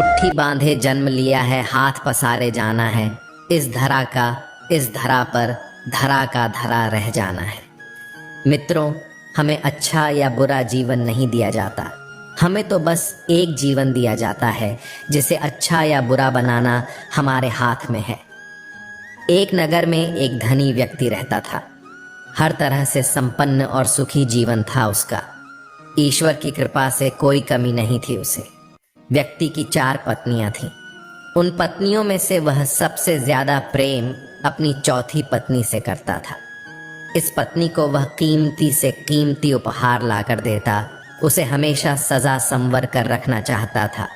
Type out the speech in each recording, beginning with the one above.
मुट्ठी बांधे जन्म लिया है, हाथ पसारे जाना है। इस धरा का इस धरा पर धरा का धरा रह जाना है। मित्रों, हमें अच्छा या बुरा जीवन नहीं दिया जाता, हमें तो बस एक जीवन दिया जाता है जिसे अच्छा या बुरा बनाना हमारे हाथ में है। एक नगर में एक धनी व्यक्ति रहता था। हर तरह से संपन्न और सुखी जीवन था उसका। ईश्वर की कृपा से कोई कमी नहीं थी उसे। व्यक्ति की 4 पत्नियां थीं। उन पत्नियों में से वह सबसे ज्यादा प्रेम अपनी चौथी पत्नी से करता था। इस पत्नी को वह कीमती से कीमती उपहार लाकर देता, उसे हमेशा सजा संवर कर रखना चाहता था।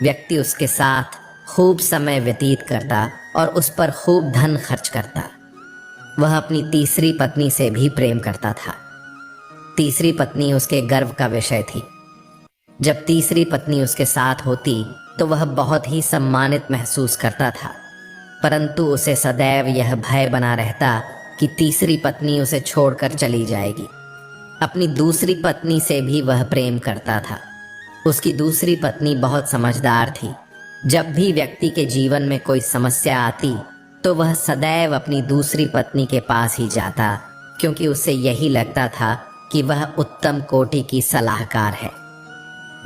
व्यक्ति उसके साथ खूब समय व्यतीत करता और उस पर खूब धन खर्च करता। वह अपनी तीसरी पत्नी से भी प्रेम करता था। तीसरी पत्नी उसके गर्व का विषय थी। जब तीसरी पत्नी उसके साथ होती तो वह बहुत ही सम्मानित महसूस करता था, परंतु उसे सदैव यह भय बना रहता कि तीसरी पत्नी उसे छोड़कर चली जाएगी। अपनी दूसरी पत्नी से भी वह प्रेम करता था। उसकी दूसरी पत्नी बहुत समझदार थी। जब भी व्यक्ति के जीवन में कोई समस्या आती तो वह सदैव अपनी दूसरी पत्नी के पास ही जाता, क्योंकि उसे यही लगता था कि वह उत्तम कोटि की सलाहकार है।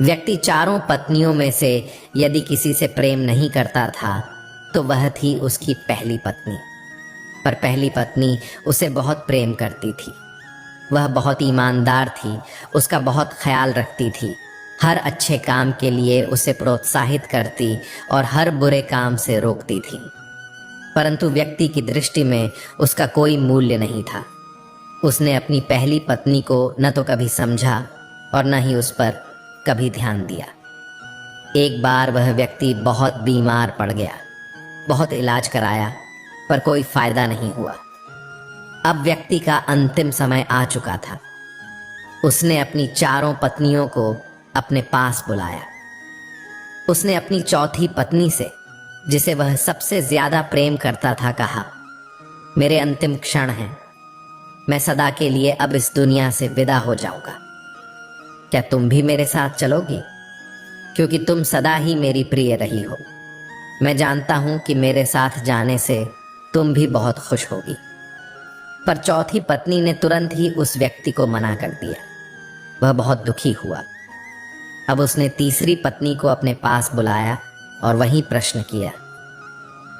व्यक्ति 4 पत्नियों में से यदि किसी से प्रेम नहीं करता था तो वह थी उसकी पहली पत्नी। पर पहली पत्नी उसे बहुत प्रेम करती थी। वह बहुत ईमानदार थी, उसका बहुत ख्याल रखती थी, हर अच्छे काम के लिए उसे प्रोत्साहित करती और हर बुरे काम से रोकती थी। परंतु व्यक्ति की दृष्टि में उसका कोई मूल्य नहीं था। उसने अपनी पहली पत्नी को न तो कभी समझा और न ही उस पर कभी ध्यान दिया। एक बार वह व्यक्ति बहुत बीमार पड़ गया। बहुत इलाज कराया पर कोई फायदा नहीं हुआ। अब व्यक्ति का अंतिम समय आ चुका था। उसने अपनी 4 पत्नियों को अपने पास बुलाया। उसने अपनी चौथी पत्नी से, जिसे वह सबसे ज्यादा प्रेम करता था, कहा, मेरे अंतिम क्षण हैं, मैं सदा के लिए अब इस दुनिया से विदा हो जाऊंगा। क्या तुम भी मेरे साथ चलोगी? क्योंकि तुम सदा ही मेरी प्रिय रही हो। मैं जानता हूं कि मेरे साथ जाने से तुम भी बहुत खुश होगी। पर चौथी पत्नी ने तुरंत ही उस व्यक्ति को मना कर दिया। वह बहुत दुखी हुआ। अब उसने तीसरी पत्नी को अपने पास बुलाया और वही प्रश्न किया,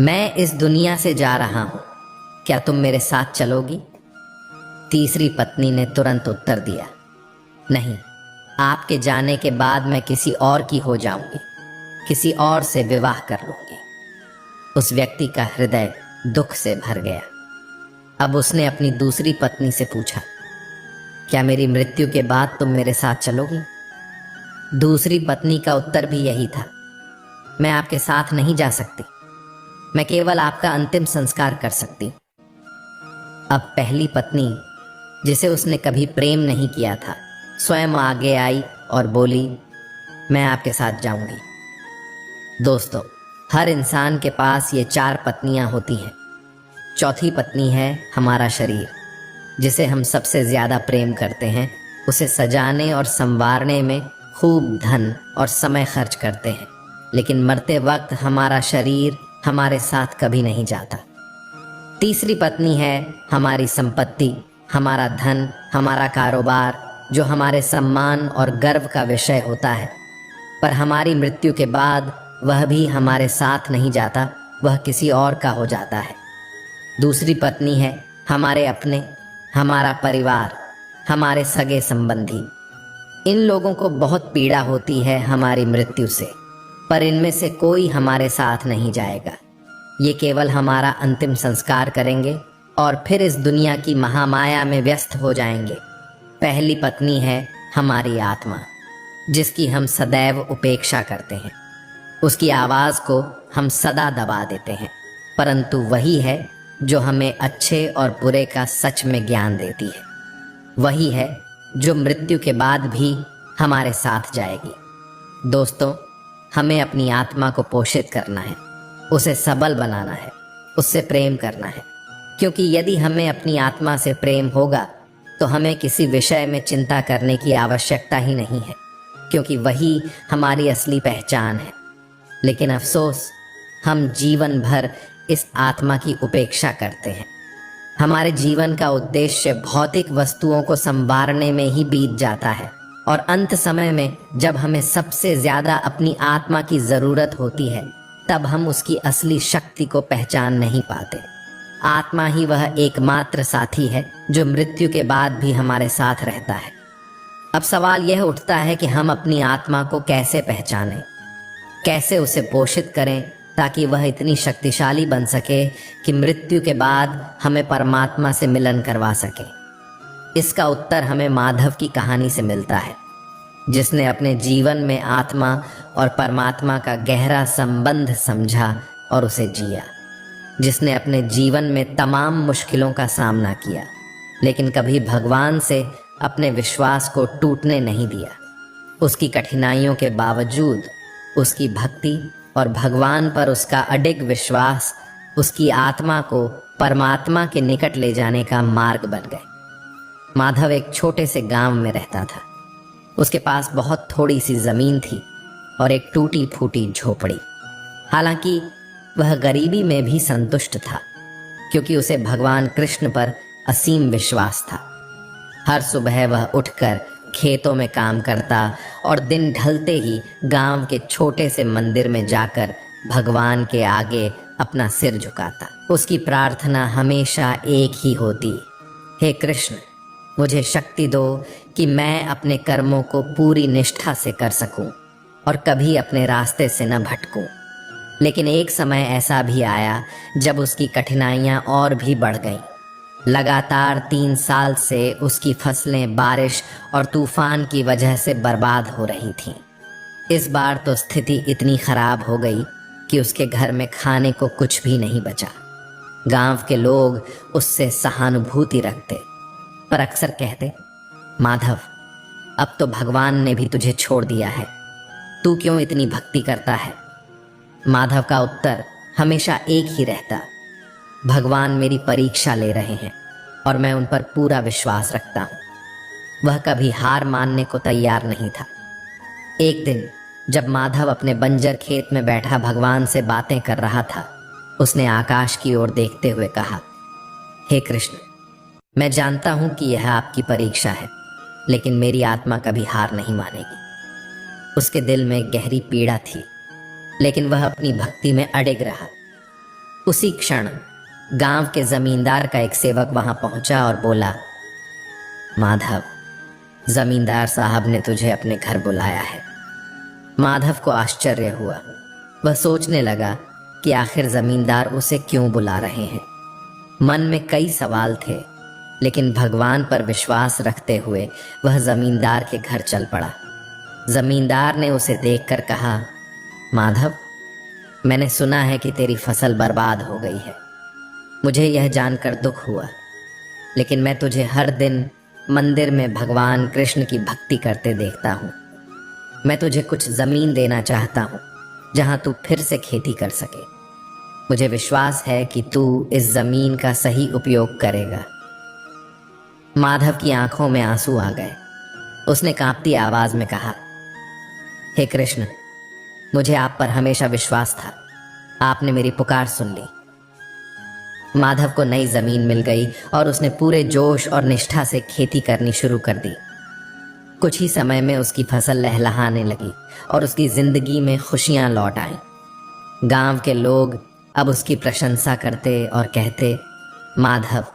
मैं इस दुनिया से जा रहा हूं, क्या तुम मेरे साथ चलोगी? तीसरी पत्नी ने तुरंत उत्तर दिया, नहीं, आपके जाने के बाद मैं किसी और की हो जाऊंगी, किसी और से विवाह कर लूंगी। उस व्यक्ति का हृदय दुख से भर गया। अब उसने अपनी दूसरी पत्नी से पूछा, क्या मेरी मृत्यु के बाद तुम मेरे साथ चलोगी? दूसरी पत्नी का उत्तर भी यही था, मैं आपके साथ नहीं जा सकती, मैं केवल आपका अंतिम संस्कार कर सकती। अब पहली पत्नी, जिसे उसने कभी प्रेम नहीं किया था, स्वयं आगे आई और बोली, मैं आपके साथ जाऊंगी। दोस्तों, हर इंसान के पास ये 4 पत्नियां होती हैं। चौथी पत्नी है हमारा शरीर, जिसे हम सबसे ज्यादा प्रेम करते हैं। उसे सजाने और संवारने में खूब धन और समय खर्च करते हैं, लेकिन मरते वक्त हमारा शरीर हमारे साथ कभी नहीं जाता। तीसरी पत्नी है हमारी संपत्ति, हमारा धन, हमारा कारोबार, जो हमारे सम्मान और गर्व का विषय होता है। पर हमारी मृत्यु के बाद वह भी हमारे साथ नहीं जाता, वह किसी और का हो जाता है। दूसरी पत्नी है हमारे अपने, हमारा परिवार, हमारे सगे संबंधी। इन लोगों को बहुत पीड़ा होती है हमारी मृत्यु से, पर इनमें से कोई हमारे साथ नहीं जाएगा। ये केवल हमारा अंतिम संस्कार करेंगे और फिर इस दुनिया की महामाया में व्यस्त हो जाएंगे। पहली पत्नी है हमारी आत्मा, जिसकी हम सदैव उपेक्षा करते हैं। उसकी आवाज़ को हम सदा दबा देते हैं, परंतु वही है जो हमें अच्छे और बुरे का सच में ज्ञान देती है। वही है जो मृत्यु के बाद भी हमारे साथ जाएगी। दोस्तों, हमें अपनी आत्मा को पोषित करना है, उसे सबल बनाना है, उससे प्रेम करना है। क्योंकि यदि हमें अपनी आत्मा से प्रेम होगा तो हमें किसी विषय में चिंता करने की आवश्यकता ही नहीं है, क्योंकि वही हमारी असली पहचान है। लेकिन अफसोस, हम जीवन भर इस आत्मा की उपेक्षा करते हैं। हमारे जीवन का उद्देश्य भौतिक वस्तुओं को संवारने में ही बीत जाता है, और अंत समय में जब हमें सबसे ज्यादा अपनी आत्मा की जरूरत होती है, तब हम उसकी असली शक्ति को पहचान नहीं पाते। आत्मा ही वह एकमात्र साथी है जो मृत्यु के बाद भी हमारे साथ रहता है। अब सवाल यह उठता है कि हम अपनी आत्मा को कैसे पहचानें, कैसे उसे पोषित करें ताकि वह इतनी शक्तिशाली बन सके कि मृत्यु के बाद हमें परमात्मा से मिलन करवा सके। इसका उत्तर हमें माधव की कहानी से मिलता है, जिसने अपने जीवन में आत्मा और परमात्मा का गहरा संबंध समझा और उसे जिया, जिसने अपने जीवन में तमाम मुश्किलों का सामना किया, लेकिन कभी भगवान से अपने विश्वास को टूटने नहीं दिया। उसकी कठिनाइयों के बावजूद उसकी भक्ति और भगवान पर उसका अडिग विश्वास उसकी आत्मा को परमात्मा के निकट ले जाने का मार्ग बन गए। माधव एक छोटे से गांव में रहता था। उसके पास बहुत थोड़ी सी जमीन थी और एक टूटी फूटी झोपड़ी। हालांकि वह गरीबी में भी संतुष्ट था, क्योंकि उसे भगवान कृष्ण पर असीम विश्वास था। हर सुबह वह उठकर खेतों में काम करता और दिन ढलते ही गांव के छोटे से मंदिर में जाकर भगवान के आगे अपना सिर झुकाता। उसकी प्रार्थना हमेशा एक ही होती, हे कृष्ण, मुझे शक्ति दो कि मैं अपने कर्मों को पूरी निष्ठा से कर सकूं और कभी अपने रास्ते से न भटकूं। लेकिन एक समय ऐसा भी आया जब उसकी कठिनाइयां और भी बढ़ गईं। लगातार 3 साल से उसकी फसलें बारिश और तूफान की वजह से बर्बाद हो रही थीं। इस बार तो स्थिति इतनी खराब हो गई कि उसके घर में खाने को कुछ भी नहीं बचा। गांव के लोग उससे सहानुभूति रखते, पर अक्सर कहते, माधव, अब तो भगवान ने भी तुझे छोड़ दिया है, तू क्यों इतनी भक्ति करता है? माधव का उत्तर हमेशा एक ही रहता, भगवान मेरी परीक्षा ले रहे हैं और मैं उन पर पूरा विश्वास रखता हूं। वह कभी हार मानने को तैयार नहीं था। एक दिन जब माधव अपने बंजर खेत में बैठा भगवान से बातें कर रहा था, उसने आकाश की ओर देखते हुए कहा, हे कृष्ण, मैं जानता हूं कि यह आपकी परीक्षा है, लेकिन मेरी आत्मा कभी हार नहीं मानेगी। उसके दिल में गहरी पीड़ा थी, लेकिन वह अपनी भक्ति में अडिग रहा। उसी क्षण गांव के जमींदार का एक सेवक वहां पहुंचा और बोला, माधव, जमींदार साहब ने तुझे अपने घर बुलाया है। माधव को आश्चर्य हुआ। वह सोचने लगा कि आखिर जमींदार उसे क्यों बुला रहे हैं। मन में कई सवाल थे, लेकिन भगवान पर विश्वास रखते हुए वह जमींदार के घर चल पड़ा। जमींदार ने उसे देखकर कहा, माधव, मैंने सुना है कि तेरी फसल बर्बाद हो गई है। मुझे यह जानकर दुख हुआ, लेकिन मैं तुझे हर दिन मंदिर में भगवान कृष्ण की भक्ति करते देखता हूँ। मैं तुझे कुछ जमीन देना चाहता हूँ जहाँ तू फिर से खेती कर सके। मुझे विश्वास है कि तू इस जमीन का सही उपयोग करेगा। माधव की आंखों में आंसू आ गए। उसने कांपती आवाज में कहा, हे कृष्ण, मुझे आप पर हमेशा विश्वास था। आपने मेरी पुकार सुन ली। माधव को नई जमीन मिल गई और उसने पूरे जोश और निष्ठा से खेती करनी शुरू कर दी। कुछ ही समय में उसकी फसल लहलहाने लगी और उसकी जिंदगी में खुशियां लौट आईं। गांव के लोग अब उसकी प्रशंसा करते और कहते, माधव,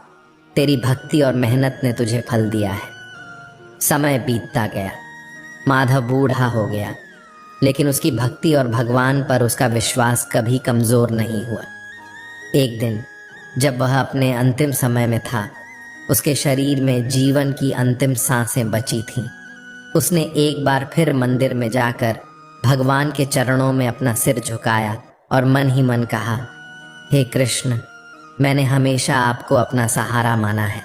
तेरी भक्ति और मेहनत ने तुझे फल दिया है। समय बीतता गया। माधव बूढ़ा हो गया, लेकिन उसकी भक्ति और भगवान पर उसका विश्वास कभी कमजोर नहीं हुआ। एक दिन जब वह अपने अंतिम समय में था, उसके शरीर में जीवन की अंतिम सांसें बची थीं। उसने एक बार फिर मंदिर में जाकर भगवान के चरणों में अपना सिर झुकाया और मन ही मन कहा, हे कृष्ण, मैंने हमेशा आपको अपना सहारा माना है।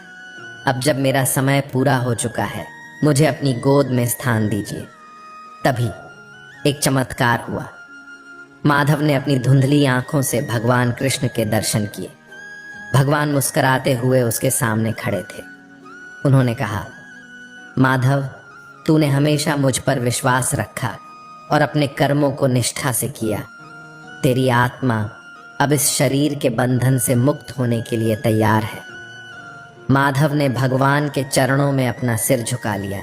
अब जब मेरा समय पूरा हो चुका है, मुझे अपनी गोद में स्थान दीजिए। तभी एक चमत्कार हुआ। माधव ने अपनी धुंधली आंखों से भगवान कृष्ण के दर्शन किए। भगवान मुस्कुराते हुए उसके सामने खड़े थे। उन्होंने कहा, माधव, तूने हमेशा मुझ पर विश्वास रखा और अपने कर्मों को निष्ठा से किया। तेरी आत्मा अब इस शरीर के बंधन से मुक्त होने के लिए तैयार है। माधव ने भगवान के चरणों में अपना सिर झुका लिया।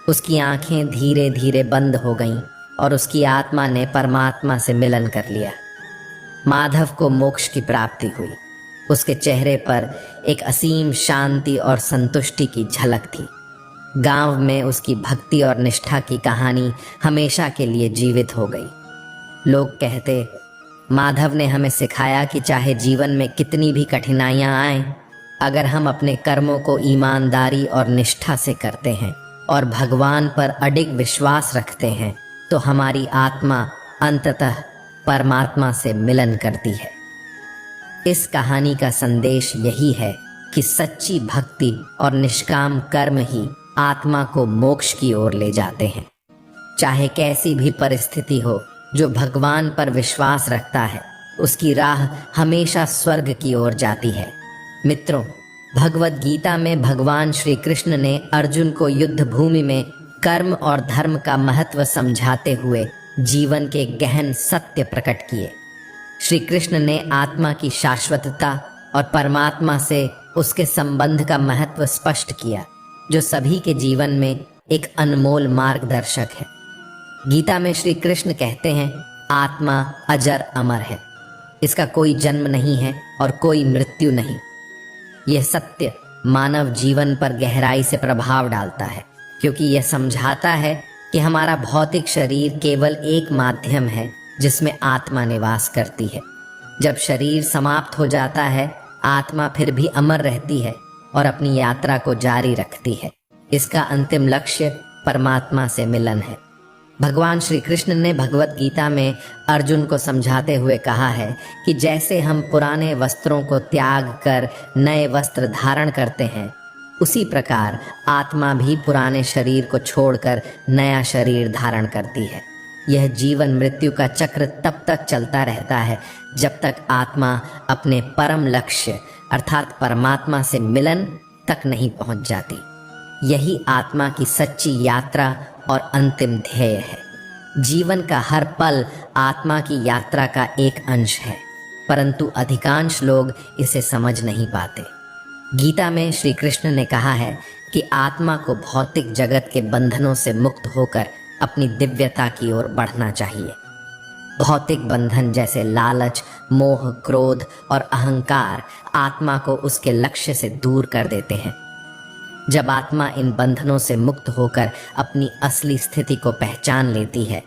उसकी आंखें धीरे धीरे बंद हो गईं और उसकी आत्मा ने परमात्मा से मिलन कर लिया। माधव को मोक्ष की प्राप्ति हुई। उसके चेहरे पर एक असीम शांति और संतुष्टि की झलक थी। गांव में उसकी भक्ति और निष्ठा की कहानी हमेशा के लिए जीवित हो गई। लोग कहते, माधव ने हमें सिखाया कि चाहे जीवन में कितनी भी कठिनाइयां आएं, अगर हम अपने कर्मों को ईमानदारी और निष्ठा से करते हैं और भगवान पर अडिग विश्वास रखते हैं तो हमारी आत्मा अंततः परमात्मा से मिलन करती है। इस कहानी का संदेश यही है कि सच्ची भक्ति और निष्काम कर्म ही आत्मा को मोक्ष की ओर ले जाते हैं। चाहे कैसी भी परिस्थिति हो, जो भगवान पर विश्वास रखता है उसकी राह हमेशा स्वर्ग की ओर जाती है। मित्रों, भगवत गीता में भगवान श्री कृष्ण ने अर्जुन को युद्ध भूमि में कर्म और धर्म का महत्व समझाते हुए जीवन के गहन सत्य प्रकट किए। श्री कृष्ण ने आत्मा की शाश्वतता और परमात्मा से उसके संबंध का महत्व स्पष्ट किया, जो सभी के जीवन में एक अनमोल मार्गदर्शक है। गीता में श्री कृष्ण कहते हैं, आत्मा अजर अमर है, इसका कोई जन्म नहीं है और कोई मृत्यु नहीं। यह सत्य मानव जीवन पर गहराई से प्रभाव डालता है, क्योंकि यह समझाता है कि हमारा भौतिक शरीर केवल एक माध्यम है जिसमें आत्मा निवास करती है। जब शरीर समाप्त हो जाता है, आत्मा फिर भी अमर रहती है और अपनी यात्रा को जारी रखती है। इसका अंतिम लक्ष्य परमात्मा से मिलन है। भगवान श्री कृष्ण ने भगवत गीता में अर्जुन को समझाते हुए कहा है कि जैसे हम पुराने वस्त्रों को त्याग कर नए वस्त्र धारण करते हैं, उसी प्रकार आत्मा भी पुराने शरीर को छोड़कर नया शरीर धारण करती है। यह जीवन मृत्यु का चक्र तब तक चलता रहता है जब तक आत्मा अपने परम लक्ष्य अर्थात परमात्मा से मिलन तक नहीं पहुंच जाती। यही आत्मा की सच्ची यात्रा और अंतिम ध्येय है। जीवन का हर पल आत्मा की यात्रा का एक अंश है, परंतु अधिकांश लोग इसे समझ नहीं पाते। गीता में श्री कृष्ण ने कहा है कि आत्मा को भौतिक जगत के बंधनों से मुक्त होकर अपनी दिव्यता की ओर बढ़ना चाहिए। भौतिक बंधन जैसे लालच, मोह, क्रोध और अहंकार आत्मा को उसके लक्ष्य से दूर कर देते हैं। जब आत्मा इन बंधनों से मुक्त होकर अपनी असली स्थिति को पहचान लेती है,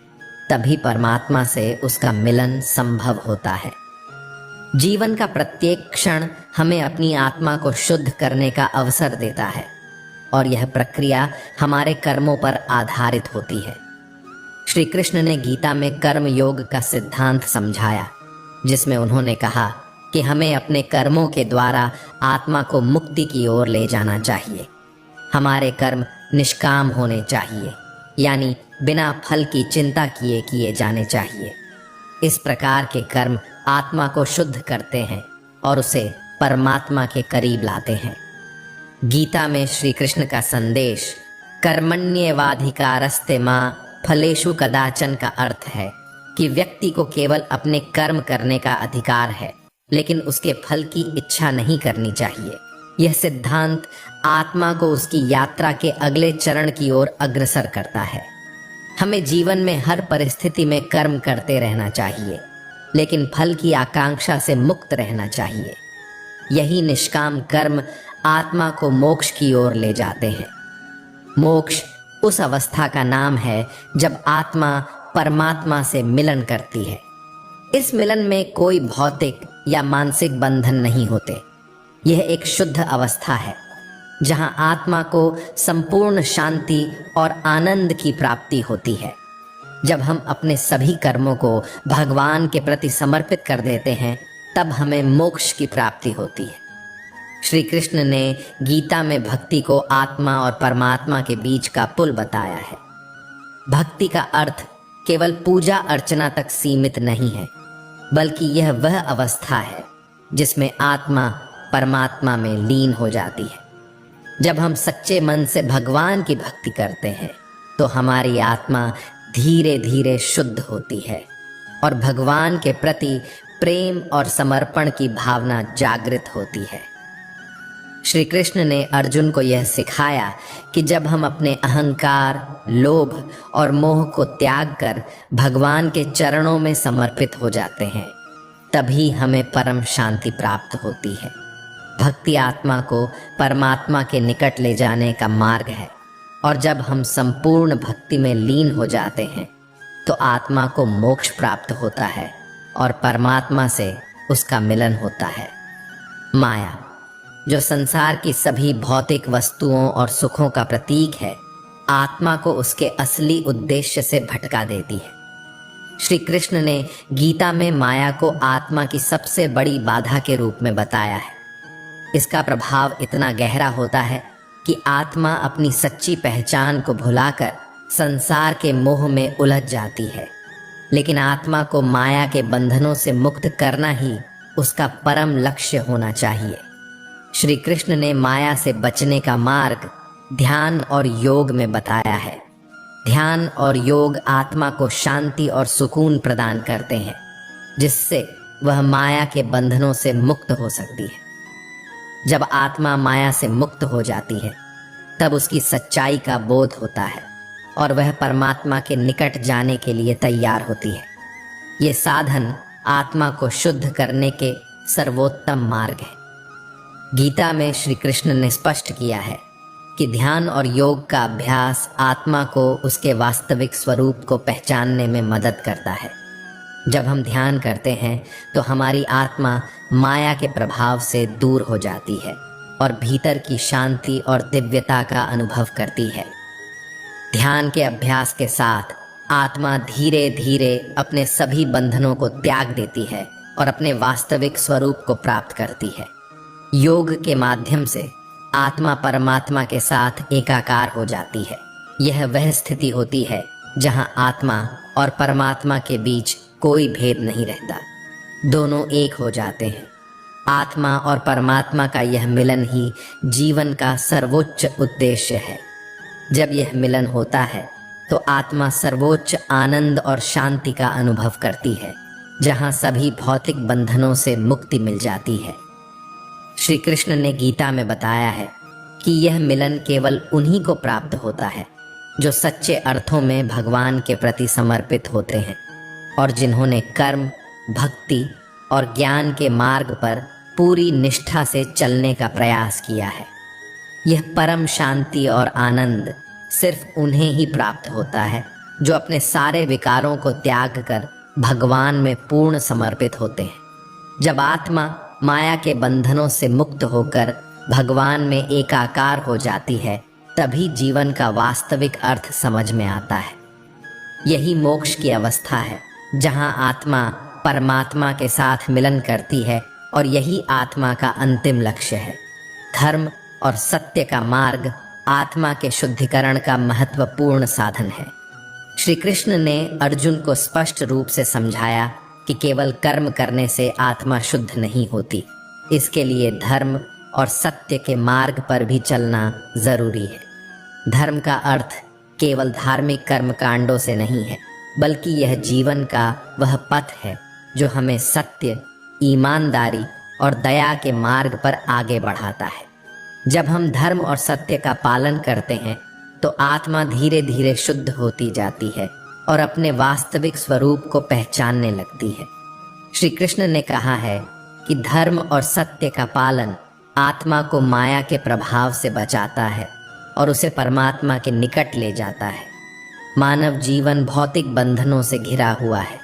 तभी परमात्मा से उसका मिलन संभव होता है। जीवन का प्रत्येक क्षण हमें अपनी आत्मा को शुद्ध करने का अवसर देता है और यह प्रक्रिया हमारे कर्मों पर आधारित होती है। श्री कृष्ण ने गीता में कर्म योग का सिद्धांत समझाया, जिसमें उन्होंने कहा कि हमें अपने कर्मों के द्वारा आत्मा को मुक्ति की ओर ले जाना चाहिए। हमारे कर्म निष्काम होने चाहिए, यानी बिना फल की चिंता किए जाने चाहिए। इस प्रकार के कर्म आत्मा को शुद्ध करते हैं और उसे परमात्मा के करीब लाते हैं। गीता में श्री कृष्ण का संदेश कर्मण्येवाधिकारस्ते मां फलेषु कदाचन का अर्थ है कि व्यक्ति को केवल अपने कर्म करने का अधिकार है, लेकिन उसके फल की इच्छा नहीं करनी चाहिए। यह सिद्धांत आत्मा को उसकी यात्रा के अगले चरण की ओर अग्रसर करता है। हमें जीवन में हर परिस्थिति में कर्म करते रहना चाहिए, लेकिन फल की आकांक्षा से मुक्त रहना चाहिए। यही निष्काम कर्म आत्मा को मोक्ष की ओर ले जाते हैं। मोक्ष उस अवस्था का नाम है जब आत्मा परमात्मा से मिलन करती है। इस मिलन में कोई भौतिक या मानसिक बंधन नहीं होते। यह एक शुद्ध अवस्था है जहां आत्मा को संपूर्ण शांति और आनंद की प्राप्ति होती है। जब हम अपने सभी कर्मों को भगवान के प्रति समर्पित कर देते हैं, तब हमें मोक्ष की प्राप्ति होती है। श्री कृष्ण ने गीता में भक्ति को आत्मा और परमात्मा के बीच का पुल बताया है। भक्ति का अर्थ केवल पूजा अर्चना तक सीमित नहीं है, बल्कि यह वह अवस्था है जिसमें आत्मा परमात्मा में लीन हो जाती है। जब हम सच्चे मन से भगवान की भक्ति करते हैं, तो हमारी आत्मा धीरे धीरे शुद्ध होती है और भगवान के प्रति प्रेम और समर्पण की भावना जागृत होती है। श्री कृष्ण ने अर्जुन को यह सिखाया कि जब हम अपने अहंकार, लोभ और मोह को त्याग कर भगवान के चरणों में समर्पित हो जाते हैं, तभी हमें परम शांति प्राप्त होती है। भक्ति आत्मा को परमात्मा के निकट ले जाने का मार्ग है, और जब हम संपूर्ण भक्ति में लीन हो जाते हैं तो आत्मा को मोक्ष प्राप्त होता है और परमात्मा से उसका मिलन होता है। माया, जो संसार की सभी भौतिक वस्तुओं और सुखों का प्रतीक है, आत्मा को उसके असली उद्देश्य से भटका देती है। श्री कृष्ण ने गीता में माया को आत्मा की सबसे बड़ी बाधा के रूप में बताया है। इसका प्रभाव इतना गहरा होता है कि आत्मा अपनी सच्ची पहचान को भुलाकर संसार के मोह में उलझ जाती है। लेकिन आत्मा को माया के बंधनों से मुक्त करना ही उसका परम लक्ष्य होना चाहिए। श्री कृष्ण ने माया से बचने का मार्ग ध्यान और योग में बताया है। ध्यान और योग आत्मा को शांति और सुकून प्रदान करते हैं, जिससे वह माया के बंधनों से मुक्त हो सकती है। जब आत्मा माया से मुक्त हो जाती है, तब उसकी सच्चाई का बोध होता है और वह परमात्मा के निकट जाने के लिए तैयार होती है। ये साधन आत्मा को शुद्ध करने के सर्वोत्तम मार्ग है। गीता में श्री कृष्ण ने स्पष्ट किया है कि ध्यान और योग का अभ्यास आत्मा को उसके वास्तविक स्वरूप को पहचानने में मदद करता है। जब हम ध्यान करते हैं तो हमारी आत्मा माया के प्रभाव से दूर हो जाती है और भीतर की शांति और दिव्यता का अनुभव करती है। ध्यान के अभ्यास के साथ आत्मा धीरे धीरे अपने सभी बंधनों को त्याग देती है और अपने वास्तविक स्वरूप को प्राप्त करती है। योग के माध्यम से आत्मा परमात्मा के साथ एकाकार हो जाती है। यह वह स्थिति होती है जहां आत्मा और परमात्मा के बीच कोई भेद नहीं रहता, दोनों एक हो जाते हैं। आत्मा और परमात्मा का यह मिलन ही जीवन का सर्वोच्च उद्देश्य है। जब यह मिलन होता है तो आत्मा सर्वोच्च आनंद और शांति का अनुभव करती है, जहां सभी भौतिक बंधनों से मुक्ति मिल जाती है। श्री कृष्ण ने गीता में बताया है कि यह मिलन केवल उन्हीं को प्राप्त होता है जो सच्चे अर्थों में भगवान के प्रति समर्पित होते हैं और जिन्होंने कर्म, भक्ति और ज्ञान के मार्ग पर पूरी निष्ठा से चलने का प्रयास किया है। यह परम शांति और आनंद सिर्फ उन्हें ही प्राप्त होता है जो अपने सारे विकारों को त्याग कर भगवान में पूर्ण समर्पित होते हैं। जब आत्मा माया के बंधनों से मुक्त होकर भगवान में एकाकार हो जाती है, तभी जीवन का वास्तविक अर्थ समझ में आता है। यही मोक्ष की अवस्था है, जहां आत्मा परमात्मा के साथ मिलन करती है, और यही आत्मा का अंतिम लक्ष्य है। धर्म और सत्य का मार्ग आत्मा के शुद्धिकरण का महत्वपूर्ण साधन है। श्री कृष्ण ने अर्जुन को स्पष्ट रूप से समझाया कि केवल कर्म करने से आत्मा शुद्ध नहीं होती। इसके लिए धर्म और सत्य के मार्ग पर भी चलना जरूरी है। धर्म का अर्थ केवल धार्मिक कर्म कांडों से नहीं है, बल्कि यह जीवन का वह पथ है जो हमें सत्य, ईमानदारी और दया के मार्ग पर आगे बढ़ाता है। जब हम धर्म और सत्य का पालन करते हैं तो आत्मा धीरे धीरे शुद्ध होती जाती है और अपने वास्तविक स्वरूप को पहचानने लगती है। श्री कृष्ण ने कहा है कि धर्म और सत्य का पालन आत्मा को माया के प्रभाव से बचाता है और उसे परमात्मा के निकट ले जाता है। मानव जीवन भौतिक बंधनों से घिरा हुआ है।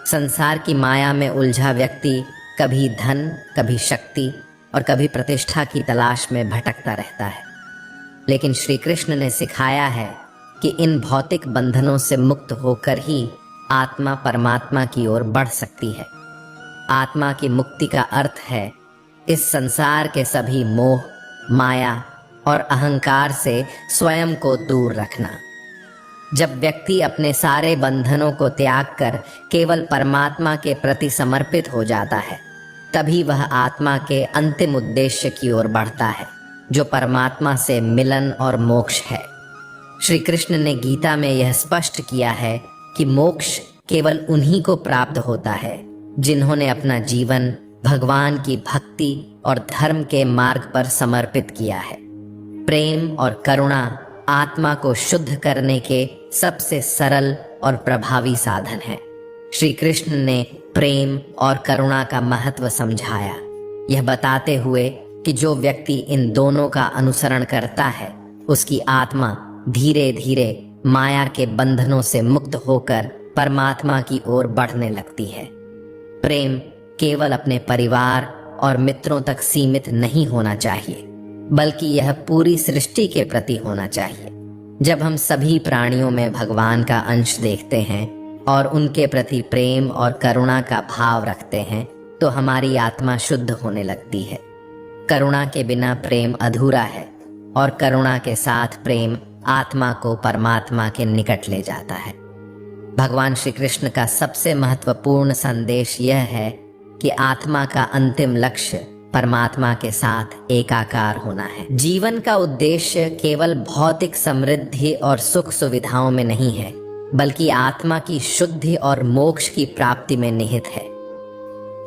संसार की माया में उलझा व्यक्ति कभी धन, कभी शक्ति और कभी प्रतिष्ठा की तलाश में भटकता रहता है। लेकिन श्री कृष्ण ने सिखाया है कि इन भौतिक बंधनों से मुक्त होकर ही आत्मा परमात्मा की ओर बढ़ सकती है। आत्मा की मुक्ति का अर्थ है इस संसार के सभी मोह, माया और अहंकार से स्वयं को दूर रखना। जब व्यक्ति अपने सारे बंधनों को त्याग कर केवल परमात्मा के प्रति समर्पित हो जाता है, तभी वह आत्मा के अंतिम उद्देश्य की ओर बढ़ता है, जो परमात्मा से मिलन और मोक्ष है। श्री कृष्ण ने गीता में यह स्पष्ट किया है कि मोक्ष केवल उन्हीं को प्राप्त होता है जिन्होंने अपना जीवन भगवान की भक्ति और धर्म के मार्ग पर समर्पित किया है। प्रेम और करुणा आत्मा को शुद्ध करने के सबसे सरल और प्रभावी साधन है। श्री कृष्ण ने प्रेम और करुणा का महत्व समझाया, यह बताते हुए कि जो व्यक्ति इन दोनों का अनुसरण करता है उसकी आत्मा धीरे धीरे माया के बंधनों से मुक्त होकर परमात्मा की ओर बढ़ने लगती है। प्रेम केवल अपने परिवार और मित्रों तक सीमित नहीं होना चाहिए, बल्कि यह पूरी सृष्टि के प्रति होना चाहिए। जब हम सभी प्राणियों में भगवान का अंश देखते हैं और उनके प्रति प्रेम और करुणा का भाव रखते हैं तो हमारी आत्मा शुद्ध होने लगती है। करुणा के बिना प्रेम अधूरा है और करुणा के साथ प्रेम आत्मा को परमात्मा के निकट ले जाता है। भगवान श्री कृष्ण का सबसे महत्वपूर्ण संदेश यह है कि आत्मा का अंतिम लक्ष्य परमात्मा के साथ एकाकार होना है। जीवन का उद्देश्य केवल भौतिक समृद्धि और सुख सुविधाओं में नहीं है, बल्कि आत्मा की शुद्धि और मोक्ष की प्राप्ति में निहित है।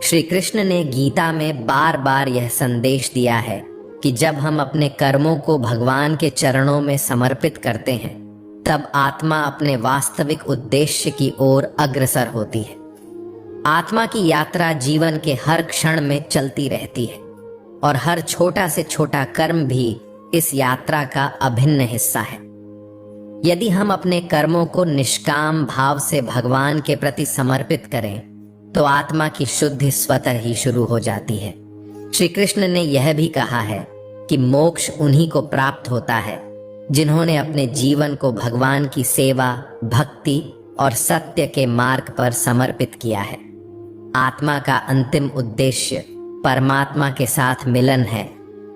श्री कृष्ण ने गीता में बार बार यह संदेश दिया है कि जब हम अपने कर्मों को भगवान के चरणों में समर्पित करते हैं तब आत्मा अपने वास्तविक उद्देश्य की ओर अग्रसर होती है। आत्मा की यात्रा जीवन के हर क्षण में चलती रहती है और हर छोटा से छोटा कर्म भी इस यात्रा का अभिन्न हिस्सा है। यदि हम अपने कर्मों को निष्काम भाव से भगवान के प्रति समर्पित करें तो आत्मा की शुद्धि स्वतः ही शुरू हो जाती है। श्री कृष्ण ने यह भी कहा है कि मोक्ष उन्हीं को प्राप्त होता है जिन्होंने अपने जीवन को भगवान की सेवा, भक्ति और सत्य के मार्ग पर समर्पित किया है। आत्मा का अंतिम उद्देश्य परमात्मा के साथ मिलन है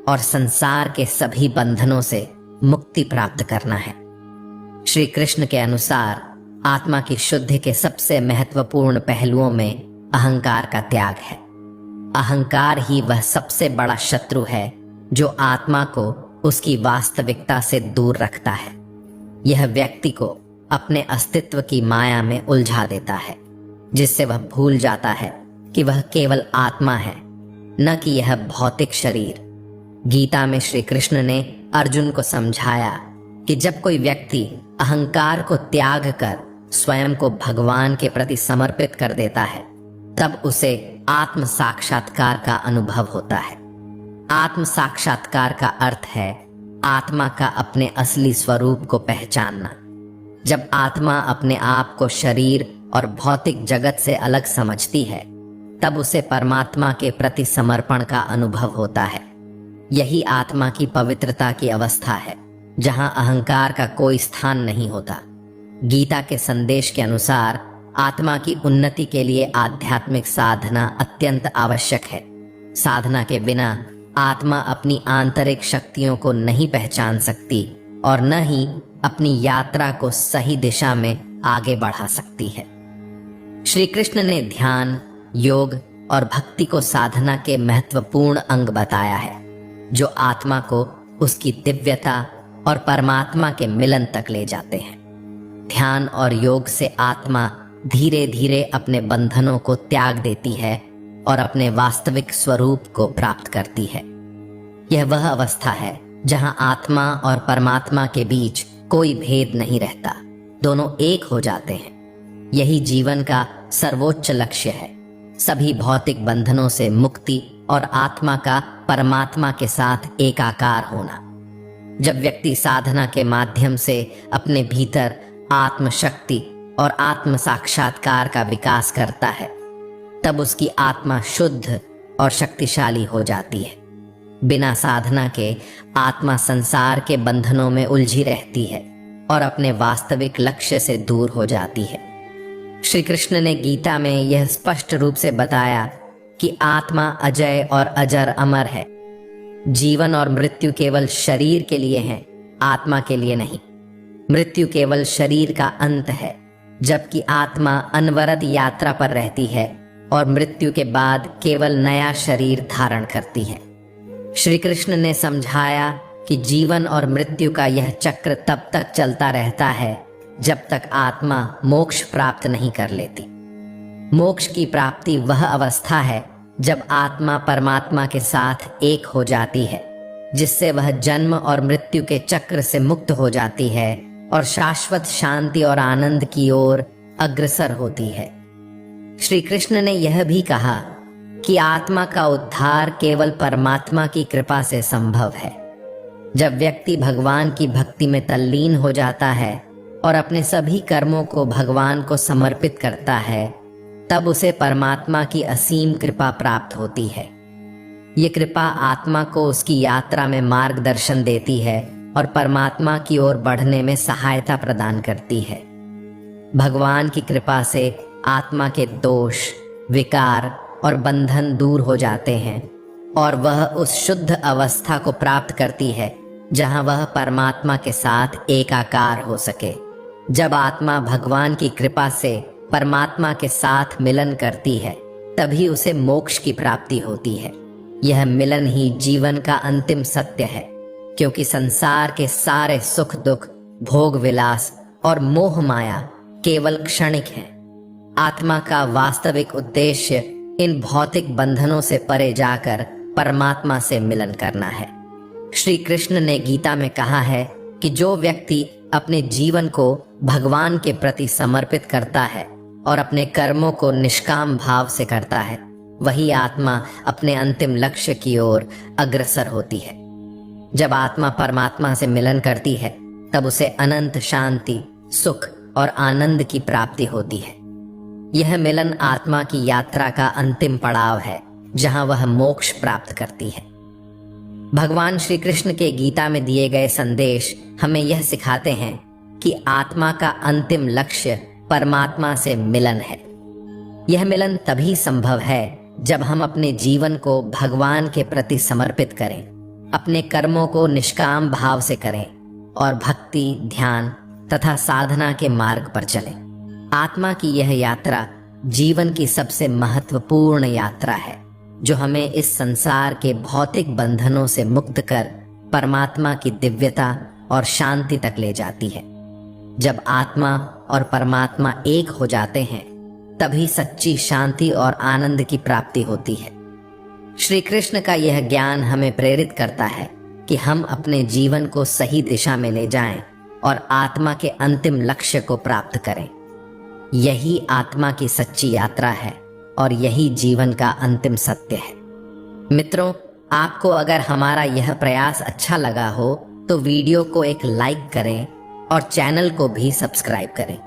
और संसार के सभी बंधनों से मुक्ति प्राप्त करना है। श्री कृष्ण के अनुसार आत्मा की शुद्धि के सबसे महत्वपूर्ण पहलुओं में अहंकार का त्याग है। अहंकार ही वह सबसे बड़ा शत्रु है जो आत्मा को उसकी वास्तविकता से दूर रखता है। यह व्यक्ति को अपने अस्तित्व की माया में उलझा देता है, जिससे वह भूल जाता है कि वह केवल आत्मा है, न कि यह भौतिक शरीर। गीता में श्री कृष्ण ने अर्जुन को समझाया कि जब कोई व्यक्ति अहंकार को त्याग कर स्वयं को भगवान के प्रति समर्पित कर देता है तब उसे आत्म साक्षात्कार का अनुभव होता है। आत्म साक्षात्कार का अर्थ है आत्मा का अपने असली स्वरूप को पहचानना। जब आत्मा अपने आप को शरीर और भौतिक जगत से अलग समझती है तब उसे परमात्मा के प्रति समर्पण का अनुभव होता है। यही आत्मा की पवित्रता की अवस्था है, जहां अहंकार का कोई स्थान नहीं होता। गीता के संदेश के अनुसार आत्मा की उन्नति के लिए आध्यात्मिक साधना अत्यंत आवश्यक है। साधना के बिना आत्मा अपनी आंतरिक शक्तियों को नहीं पहचान सकती और न ही अपनी यात्रा को सही दिशा में आगे बढ़ा सकती है। श्री कृष्ण ने ध्यान, योग और भक्ति को साधना के महत्वपूर्ण अंग बताया है, जो आत्मा को उसकी दिव्यता और परमात्मा के मिलन तक ले जाते हैं। ध्यान और योग से आत्मा धीरे धीरे अपने बंधनों को त्याग देती है और अपने वास्तविक स्वरूप को प्राप्त करती है। यह वह अवस्था है जहां आत्मा और परमात्मा के बीच कोई भेद नहीं रहता, दोनों एक हो जाते हैं। यही जीवन का सर्वोच्च लक्ष्य है, सभी भौतिक बंधनों से मुक्ति और आत्मा का परमात्मा के साथ एकाकार होना। जब व्यक्ति साधना के माध्यम से अपने भीतर आत्मशक्ति और आत्म साक्षात्कार का विकास करता है तब उसकी आत्मा शुद्ध और शक्तिशाली हो जाती है। बिना साधना के आत्मा संसार के बंधनों में उलझी रहती है और अपने वास्तविक लक्ष्य से दूर हो जाती है। श्री कृष्ण ने गीता में यह स्पष्ट रूप से बताया कि आत्मा अजय और अजर अमर है। जीवन और मृत्यु केवल शरीर के लिए है, आत्मा के लिए नहीं। मृत्यु केवल शरीर का अंत है, जबकि आत्मा अनवरत यात्रा पर रहती है और मृत्यु के बाद केवल नया शरीर धारण करती है। श्री कृष्ण ने समझाया कि जीवन और मृत्यु का यह चक्र तब तक चलता रहता है जब तक आत्मा मोक्ष प्राप्त नहीं कर लेती। मोक्ष की प्राप्ति वह अवस्था है जब आत्मा परमात्मा के साथ एक हो जाती है, जिससे वह जन्म और मृत्यु के चक्र से मुक्त हो जाती है और शाश्वत शांति और आनंद की ओर अग्रसर होती है। श्री कृष्ण ने यह भी कहा कि आत्मा का उद्धार केवल परमात्मा की कृपा से संभव है। जब व्यक्ति भगवान की भक्ति में तल्लीन हो जाता है और अपने सभी कर्मों को भगवान को समर्पित करता है, तब उसे परमात्मा की असीम कृपा प्राप्त होती है। ये कृपा आत्मा को उसकी यात्रा में मार्गदर्शन देती है और परमात्मा की ओर बढ़ने में सहायता प्रदान करती है। भगवान की कृपा से आत्मा के दोष, विकार और बंधन दूर हो जाते हैं और वह उस शुद्ध अवस्था को प्राप्त करती है जहां वह परमात्मा के साथ एकाकार हो सके। जब आत्मा भगवान की कृपा से परमात्मा के साथ मिलन करती है, तभी उसे मोक्ष की प्राप्ति होती है। यह मिलन ही जीवन का अंतिम सत्य है, क्योंकि संसार के सारे सुख दुख, भोग विलास और मोह माया केवल क्षणिक हैं। आत्मा का वास्तविक उद्देश्य इन भौतिक बंधनों से परे जाकर परमात्मा से मिलन करना है। श्री कृष्ण ने गीता में कहा है कि जो व्यक्ति अपने जीवन को भगवान के प्रति समर्पित करता है और अपने कर्मों को निष्काम भाव से करता है, वही आत्मा अपने अंतिम लक्ष्य की ओर अग्रसर होती है। जब आत्मा परमात्मा से मिलन करती है, तब उसे अनंत शांति, सुख और आनंद की प्राप्ति होती है। यह मिलन आत्मा की यात्रा का अंतिम पड़ाव है, जहां वह मोक्ष प्राप्त करती है। भगवान श्री कृष्ण के गीता में दिए गए संदेश हमें यह सिखाते हैं कि आत्मा का अंतिम लक्ष्य परमात्मा से मिलन है। यह मिलन तभी संभव है जब हम अपने जीवन को भगवान के प्रति समर्पित करें, अपने कर्मों को निष्काम भाव से करें और भक्ति, ध्यान तथा साधना के मार्ग पर चलें। आत्मा की यह यात्रा जीवन की सबसे महत्वपूर्ण यात्रा है, जो हमें इस संसार के भौतिक बंधनों से मुक्त कर परमात्मा की दिव्यता और शांति तक ले जाती है। जब आत्मा और परमात्मा एक हो जाते हैं, तभी सच्ची शांति और आनंद की प्राप्ति होती है। श्री कृष्ण का यह ज्ञान हमें प्रेरित करता है कि हम अपने जीवन को सही दिशा में ले जाएं और आत्मा के अंतिम लक्ष्य को प्राप्त करें। यही आत्मा की सच्ची यात्रा है और यही जीवन का अंतिम सत्य है। मित्रों, आपको अगर हमारा यह प्रयास अच्छा लगा हो तो वीडियो को एक लाइक करें और चैनल को भी सब्सक्राइब करें।